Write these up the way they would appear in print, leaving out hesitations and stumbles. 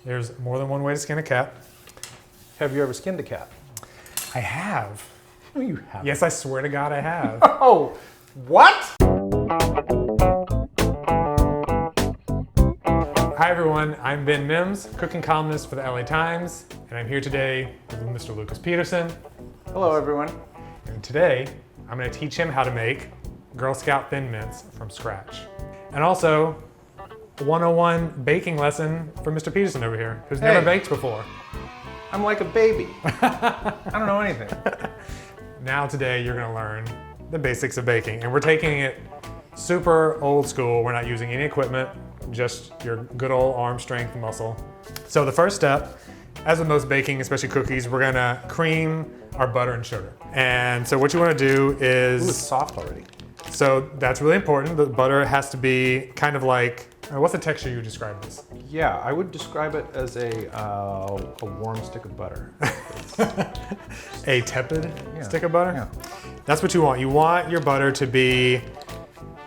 There's more than one way to skin a cat. Have you ever skinned a cat? I have. No, you haven't. Yes, I swear to God I have. Oh, what? Hi everyone, I'm Ben Mims, cooking columnist for the LA Times, and I'm here today with Mr. Lucas Peterson. Hello everyone. And today, I'm gonna teach him how to make Girl Scout Thin Mints from scratch. And also, a 101 baking lesson from Mr. Peterson over here, who's never baked before. I'm like a baby. I don't know anything. Now today, you're gonna learn the basics of baking, and we're taking it super old school. We're not using any equipment, just your good old arm strength muscle. So the first step, as with most baking, especially cookies, we're gonna cream our butter and sugar. And so what you wanna do is... Ooh, it's soft already. So that's really important. The butter has to be kind of like, what's the texture you would describe this? Yeah, I would describe it as a warm stick of butter. A tepid stick of butter? Yeah. That's what you want. You want your butter to be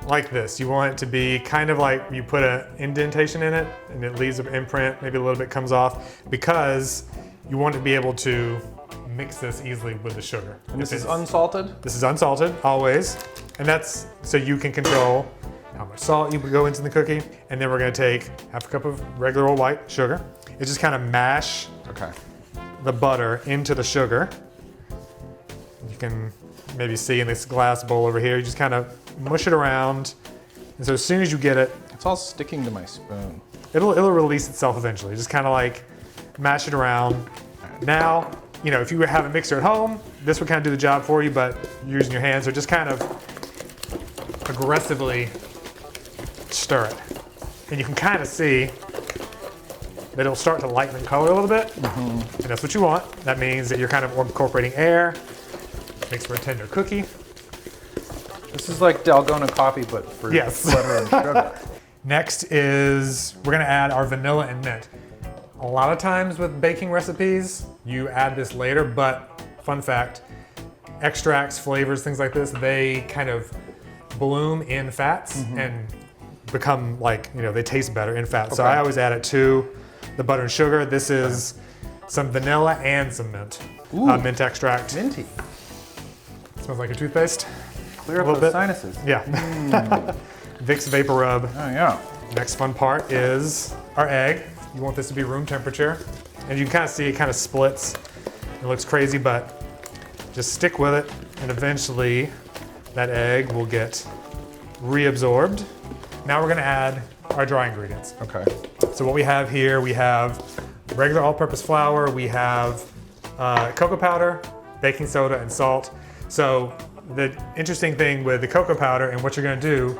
like this. You want it to be kind of like you put an indentation in it and it leaves an imprint, maybe a little bit comes off, because you want to be able to mix this easily with the sugar. And this is unsalted? This is unsalted, always. And that's so you can control how much salt you go into the cookie. And then we're gonna take half a cup of regular old white sugar. It's just kind of mash the butter into the sugar. You can maybe see in this glass bowl over here, you just kind of mush it around. And so as soon as you get it, it's all sticking to my spoon. It'll release itself eventually. Just kind of like mash it around. Now, you know, if you have a mixer at home, this would kind of do the job for you, but you're using your hands, so just kind of aggressively stir it. And you can kind of see that it'll start to lighten in color a little bit. And that's what you want. That means that you're kind of incorporating air. Makes for a tender cookie. This is like Dalgona coffee, but for butter and sugar. Next is, we're gonna add our vanilla and mint. A lot of times with baking recipes, you add this later, but fun fact, extracts, flavors, things like this, they kind of bloom in fats and become like, you know, they taste better in fat. So I always add it to the butter and sugar. This is some vanilla and some mint. Mint extract. Minty. Smells like a toothpaste. Clear up the sinuses. Yeah. Vicks Vapor Rub. Oh yeah. Next fun part is our egg. You want this to be room temperature. And you can kind of see it kind of splits. It looks crazy, but just stick with it. And eventually that egg will get reabsorbed. Now we're gonna add our dry ingredients. Okay. So what we have here, we have regular all-purpose flour, we have cocoa powder, baking soda, and salt. So the interesting thing with the cocoa powder and what you're gonna do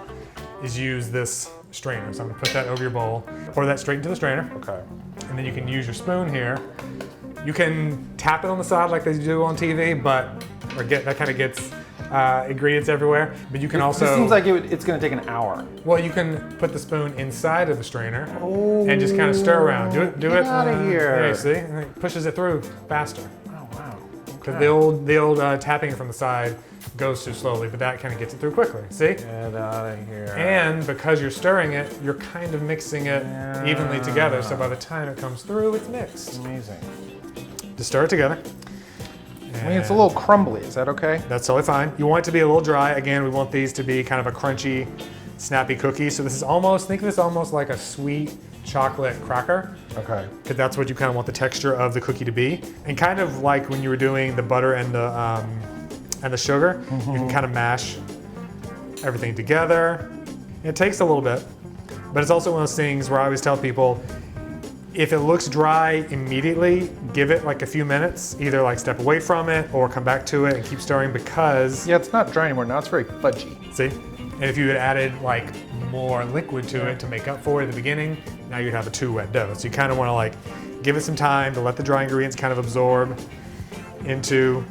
is use this strainer. So I'm gonna put that over your bowl, pour that straight into the strainer. Okay. And then you can use your spoon here. You can tap it on the side like they do on TV, but that kind of gets ingredients everywhere. But you can also. This seems like it's gonna take an hour. Well, you can put the spoon inside of the strainer and just kind of stir around. Do it. Get out of here. There you see, and it pushes it through faster. Oh wow. Because the old tapping from the side goes too slowly, but that kind of gets it through quickly. See? Get out of here. And because you're stirring it, you're kind of mixing it evenly together. So by the time it comes through, it's mixed. Amazing. Just stir it together. I mean, it's a little crumbly. Is that okay? That's totally fine. You want it to be a little dry. Again, we want these to be kind of a crunchy, snappy cookie. So this is almost, think of this almost like a sweet chocolate cracker. Okay. Because that's what you kind of want the texture of the cookie to be. And kind of like when you were doing the butter and the sugar, you can kind of mash everything together. It takes a little bit, but it's also one of those things where I always tell people, if it looks dry immediately, give it like a few minutes, either like step away from it or come back to it and keep stirring, because yeah, it's not dry anymore. Now it's very fudgy. See? And if you had added like more liquid to it to make up for it at the beginning, now you'd have a too wet dough. So you kind of want to like give it some time to let the dry ingredients kind of absorb into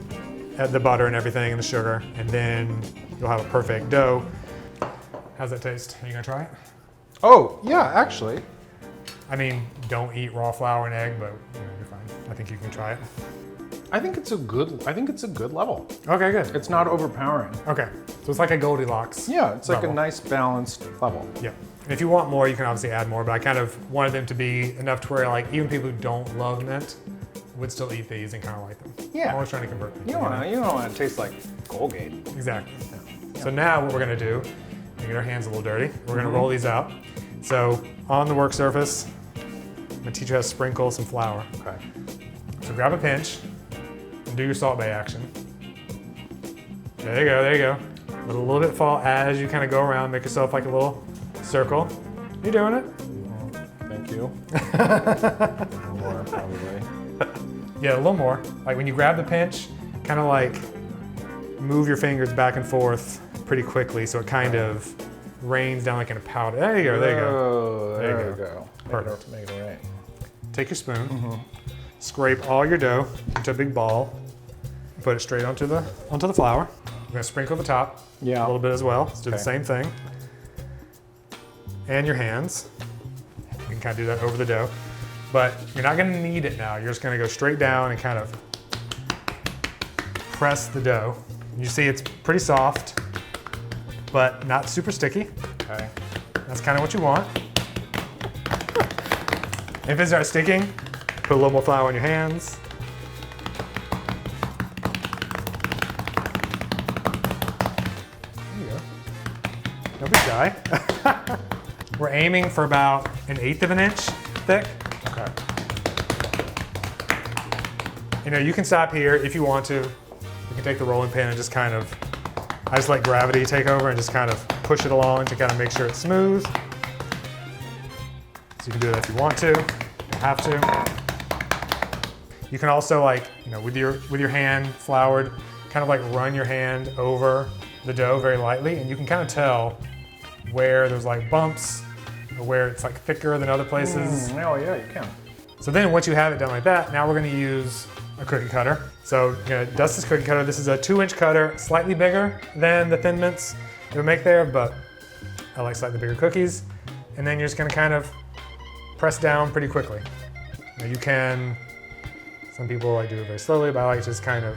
the butter and everything and the sugar, and then you'll have a perfect dough. How's that taste? Are you gonna try it? Oh, yeah, actually. I mean, don't eat raw flour and egg, but you know, you're fine. I think you can try it. I think it's a good level. Okay, good. It's not overpowering. Okay, so it's like a Goldilocks. Yeah, it's like level. a nice balanced level. Yeah. And if you want more, you can obviously add more, but I kind of wanted them to be enough to where like even people who don't love mint would still eat these and kind of like them. Yeah. I'm always trying to convert people. You don't want to taste like Colgate. Exactly. Yeah. So now what we're gonna do, we get our hands a little dirty. We're gonna roll these out. So on the work surface, I'm gonna teach you how to sprinkle some flour. Okay. So grab a pinch and do your Salt Bae action. There you go, there you go. Let a little bit fall as you kind of go around, make yourself like a little circle. You doing it? Thank you. More, probably. Yeah, a little more. Like when you grab the pinch, kind of like move your fingers back and forth pretty quickly so it kind of rains down like in a powder. There you go, there you go. Oh, there There you you go. Perfect. Make it right. Take your spoon, scrape all your dough into a big ball, and put it straight onto the flour. I'm gonna sprinkle the top a little bit as well. Let's do the same thing. And your hands. You can kind of do that over the dough. But you're not gonna knead it now. You're just gonna go straight down and kind of press the dough. You see it's pretty soft, but not super sticky. Okay. That's kind of what you want. If it starts sticking, put a little more flour on your hands. There you go. Don't be shy. We're aiming for about 1/8 of an inch thick. Okay. You know, you can stop here if you want to. You can take the rolling pin and just kind of, I just let gravity take over and just kind of push it along to kind of make sure it's smooth. So you can do that if you want to, you don't have to. You can also like, you know, with your hand floured, kind of like run your hand over the dough very lightly and you can kind of tell where there's like bumps or where it's like thicker than other places. Oh yeah, you can. So then once you have it done like that, now we're gonna use a cookie cutter. So you're gonna dust this cookie cutter. This is a 2-inch cutter, slightly bigger than the Thin Mints that we make there, but I like slightly bigger cookies. And then you're just gonna kind of press down pretty quickly. Now you can, some people like do it very slowly, but I like to just kind of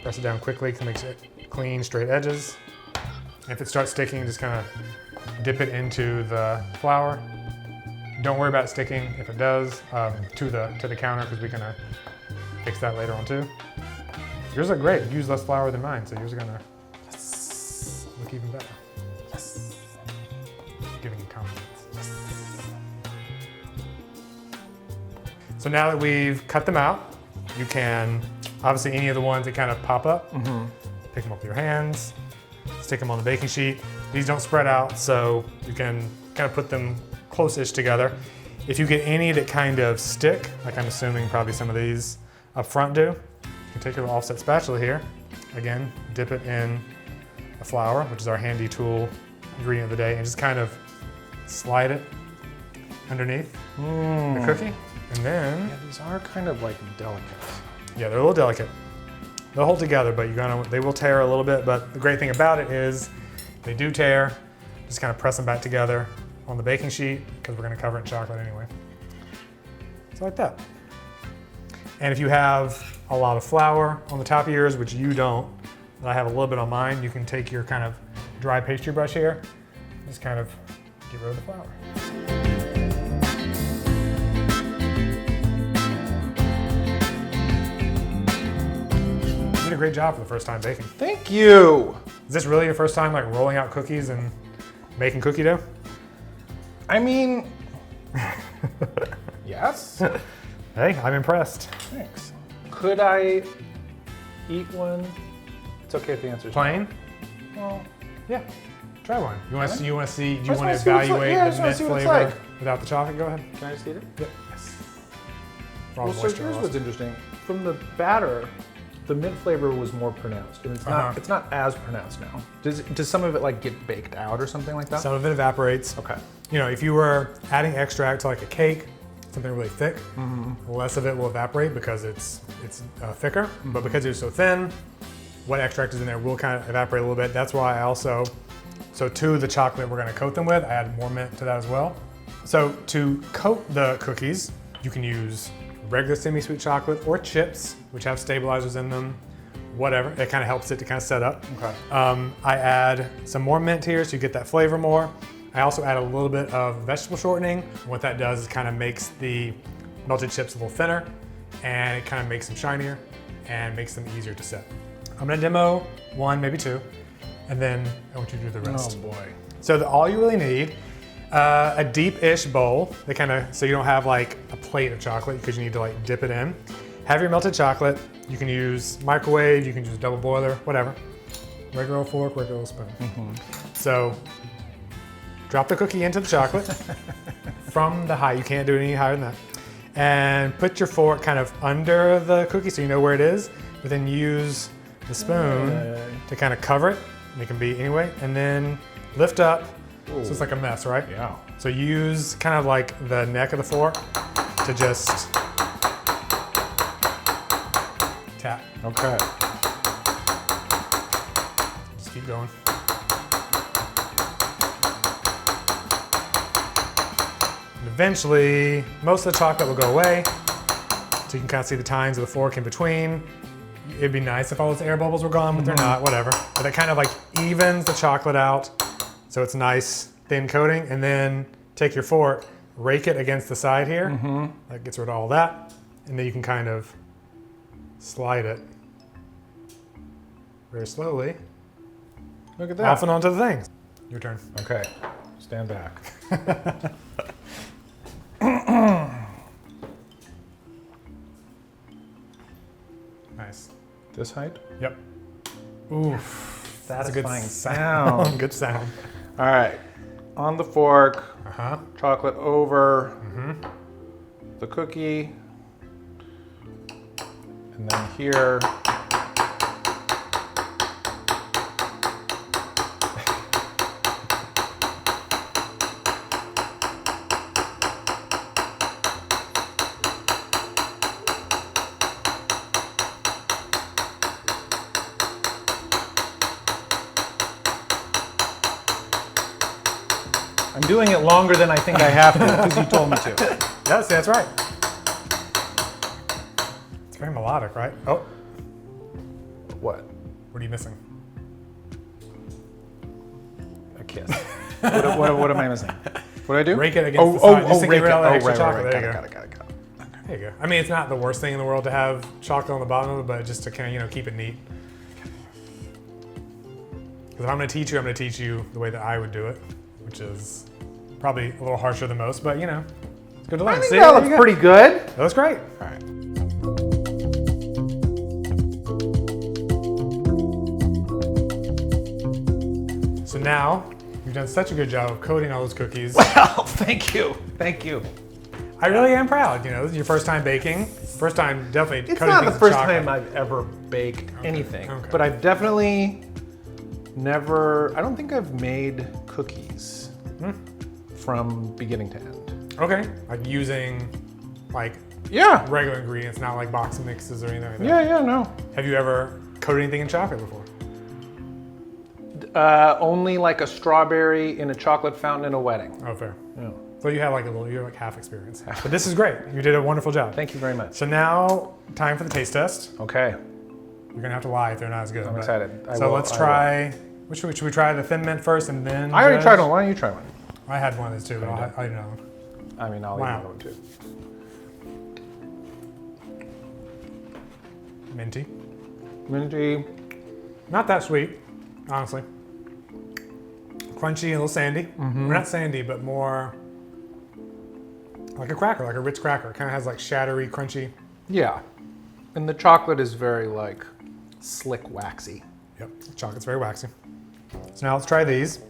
press it down quickly to make it clean, straight edges. If it starts sticking, just kind of dip it into the flour. Don't worry about sticking if it does to the counter because we're gonna fix that later on too. Yours are great. You use less flour than mine, so yours are gonna look even better. Yes. Giving you compliments. Yes. So now that we've cut them out, you can obviously any of the ones that kind of pop up, pick them up with your hands, stick them on the baking sheet. These don't spread out, so you can kind of put them close-ish together. If you get any that kind of stick, like I'm assuming probably some of these up front do, you can take your offset spatula here. Again, dip it in the flour, which is our handy tool ingredient of the day, and just kind of slide it underneath the cookie. And then, Yeah, these are kind of like delicate. yeah, they're a little delicate. They'll hold together, but they will tear a little bit, but the great thing about it is they do tear. Just kind of press them back together on the baking sheet because we're gonna cover it in chocolate anyway. So like that. And if you have a lot of flour on the top of yours, which you don't, but I have a little bit on mine, you can take your kind of dry pastry brush here, just kind of get rid of the flour. You did a great job for the first time baking. Thank you. Is this really your first time like rolling out cookies and making cookie dough? I mean, yes. Hey, I'm impressed. Thanks. Could I eat one? It's okay if the answer's Plain? no. Well, Yeah. Try one. You want to see? Do you want to I just wanna see what it's like. evaluate Yeah, I the just wanna mint see what it's flavor like. without the chocolate? Go ahead. can I just eat it? Yep. Yes. Raw Well, so moisture here's loss. what's interesting. From the batter, the mint flavor was more pronounced, and it's not as pronounced now. Does some of it like get baked out or something like that? Some of it evaporates. Okay. You know, if you were adding extract to like a cake, something really thick, less of it will evaporate because it's thicker. But because it's so thin, what extract is in there will kind of evaporate a little bit. That's why I also, so to the chocolate we're going to coat them with, I added more mint to that as well. So to coat the cookies, you can use regular semi-sweet chocolate or chips, which have stabilizers in them, whatever. It kind of helps it to kind of set up. Okay. I add some more mint here so you get that flavor more. I also add a little bit of vegetable shortening. What that does is kind of makes the melted chips a little thinner, and it kind of makes them shinier and makes them easier to set. I'm gonna demo one, maybe two, and then I want you to do the rest. Oh boy. So all you really need, a deep-ish bowl, so you don't have like a plate of chocolate because you need to like dip it in. Have your melted chocolate. You can use microwave, you can use double boiler, whatever. Regular old fork, regular old spoon. So drop the cookie into the chocolate from the height. You can't do it any higher than that. And put your fork kind of under the cookie so you know where it is, but then use the spoon to kind of cover it. And it can be anyway. And then lift up. Ooh. So it's like a mess, right? Yeah. So use kind of like the neck of the fork to just tap. Okay. Just keep going. And eventually, most of the chocolate will go away. So you can kind of see the tines of the fork in between. It'd be nice if all those air bubbles were gone, but they're not, whatever. But it kind of like evens the chocolate out. So it's nice, thin coating, and then take your fork, rake it against the side here. That gets rid of all that. And then you can kind of slide it very slowly. Look at that. Off and onto the thing. Your turn. Okay, stand back. Nice. This height? Yep. Oof. That's a good Satisfying sound. sound. Good sound. All right, on the fork, Uh-huh. chocolate over the cookie, and then here. I'm doing it longer than I think I have to because you told me to. Yes, that's right. It's very melodic, right? Oh, What? what are you missing? A kiss. What am I missing? What do I do? Rake it against the side. Just to rake get rid it. of all the Oh, extra right, chocolate. right, There you got go. it. There you go. I mean, it's not the worst thing in the world to have chocolate on the bottom of it, but just to kind of, keep it neat. Because if I'm going to teach you the way that I would do it, which is probably a little harsher than most, but it's good to learn. I think See? that There looks you go. pretty good. That looks great. All right. So now, you've done such a good job of coating all those cookies. Well, thank you. Thank you. I really am proud. This is your first time baking. First time definitely It's coating not the things in first chocolate. time I've ever baked anything, Okay. but I've definitely never, I don't think I've made cookies from beginning to end. Okay. Like using Yeah. regular ingredients, not like box mixes or anything like that. Yeah, no. Have you ever coated anything in chocolate before? Only like a strawberry in a chocolate fountain in a wedding. Oh, fair. Yeah. So you have you're like half experience. But this is great. You did a wonderful job. Thank you very much. So now, time for the taste test. Okay. You're gonna have to lie if they're not as good. I'm but- excited. I So will- let's I try. Which should we try? The Thin Mint first, and then. I already judge? tried one. Why don't you try one? I had one of these too, but I'll eat another one. I mean, I'll Wow. eat one too. Minty. Minty. Not that sweet, honestly. Crunchy and a little sandy. Or not sandy, but more like a cracker, like a Ritz cracker. Kind of has like shattery, crunchy. Yeah. And the chocolate is very like slick, waxy. Yep, chocolate's very waxy. So now let's try these.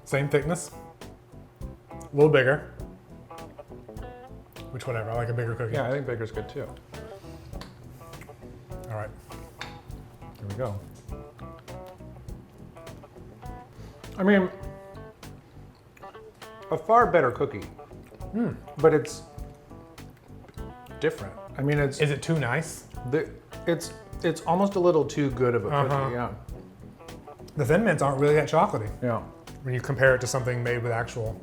Same thickness, a little bigger. Which whatever, I like a bigger cookie. Yeah, I think bigger's good too. All right. Here we go. I mean, a far better cookie, but it's different. I mean, it's Is it too nice? it's almost a little too good of a cookie. Yeah, The Thin Mints aren't really that chocolatey yeah. when you compare it to something made with actual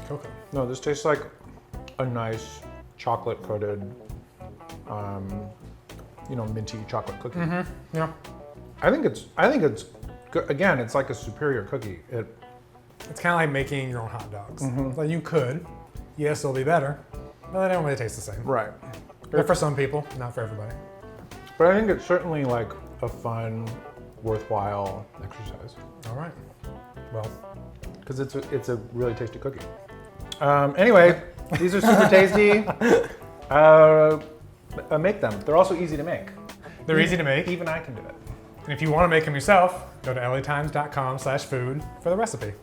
cocoa. No, this tastes like a nice chocolate coated, minty chocolate cookie. Yeah. I think it's good. Again, it's like a superior cookie. It's kind of like making your own hot dogs. Like you could, yes, it'll be better, but they don't really taste the same. Right. They're for some people, not for everybody. But I think it's certainly like a fun, worthwhile exercise. All right. Well, Because it's a really tasty cookie. Anyway, these are super tasty. Make them. They're also easy to make. they're easy to make. Even I can do it. And if you want to make them yourself, go to latimes.com/food for the recipe.